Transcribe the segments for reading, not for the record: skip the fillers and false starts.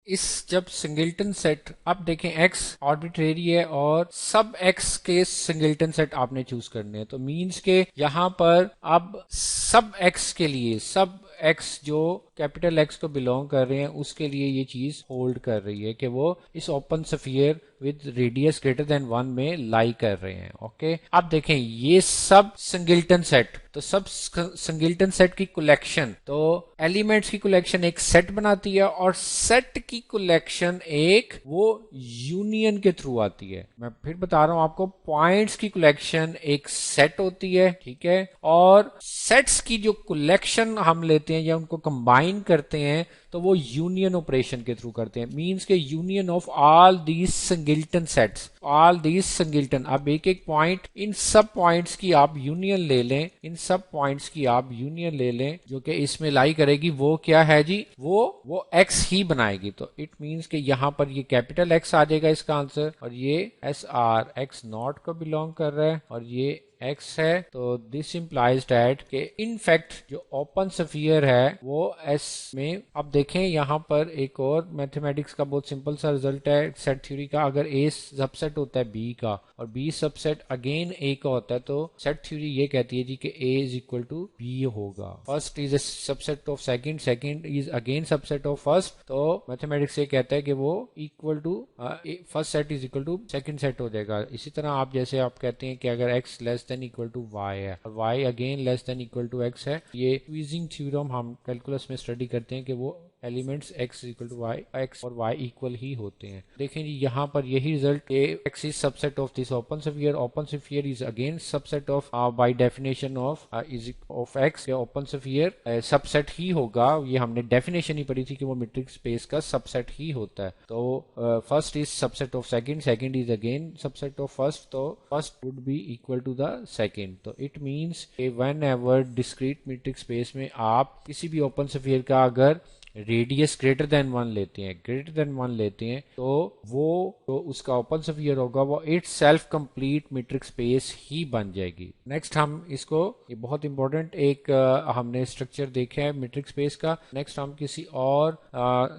इस जब singleton set आप देखें एक्स आर्बिट्रेरी है और सब एक्स के सिंगल्टन सेट आपने चूज करने हैं, तो मींस के यहां पर अब सब एक्स के लिए सब एक्स जो कैपिटल एक्स को बिलोंग कर रहे हैं उसके लिए ये चीज होल्ड कर रही है कि वो इस open sphere with radius greater than 1 में लाई कर रहे हैं। ओके, अब देखें ये सब सिंगल्टन सेट, तो सब सिंगल्टन सेट की कलेक्शन, तो एलिमेंट्स की कलेक्शन एक सेट बनाती है और सेट की कलेक्शन एक वो यूनियन के थ्रू आती है। मैं फिर बता रहा हूं आपको, पॉइंट्स की कलेक्शन एक सेट होती है, ठीक है, और सेट्स की जो कलेक्शन हम लेते हैं या उनको कंबाइन करते हैं तो वो यूनियन ऑपरेशन के थ्रू करते हैं। मींस के union of all these singleton sets, all these singleton, अब एक एक पॉइंट, इन सब पॉइंट्स की आप यूनियन ले लें, इन सब पॉइंट्स की आप यूनियन ले लें जो कि इसमें लाई करेगी वो क्या है जी, वो एक्स ही बनाएगी। तो इट मींस कि यहां पर ये कैपिटल एक्स आ जाएगा इसका आंसर, और ये एस आर एक्स नॉट को बिलोंग कर रहा है और ये x है। तो दिस इंप्लाइज डैट कि इन फैक्ट जो ओपन स्फीयर है वो s में, अब देखें यहां पर एक और मैथमेटिक्स का बहुत सिंपल सा रिजल्ट है सेट थ्योरी का। अगर a सबसेट होता है b का और b सबसेट अगेन a का होता है तो सेट थ्योरी ये कहती है जी कि a is equal to b होगा। First is a subset of second, second is again subset of first, तो मैथमेटिक्स ये कहता है कि वो equal to first set is equal to second set हो जाएगा। इसी तरह आप जैसे आप कहते हैं कि अगर x less than equal to y है और y again less than equal to x है, ये ट्वीजिंग थ्योरम हम कैलकुलस में स्टडी करते हैं कि वो elements x equal to y, x और y इक्वल ही होते हैं। देखें जी यहाँ पर यही result, x is subset of this open sphere, open sphere is again subset of by definition of is of x, open sphere subset ही होगा। ये हमने डेफिनेशन ही पढ़ी थी कि वो मीट्रिक स्पेस का सबसेट ही होता है। तो first is subset of second, second is again subset of first, तो first would be equal to the second. तो it means whenever discrete metric space में आप किसी भी ओपन स्फीयर का अगर रेडियस ग्रेटर देन 1 लेते हैं, ग्रेटर देन 1 लेते हैं, तो वो तो उसका ओपन स्फीयर होगा वो itself complete metric space ही बन जाएगी। नेक्स्ट हम इसको, ये बहुत इंपॉर्टेंट एक हमने स्ट्रक्चर देखा है मीट्रिक स्पेस का। नेक्स्ट हम किसी और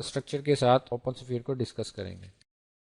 स्ट्रक्चर के साथ ओपन स्फीयर को डिस्कस करेंगे।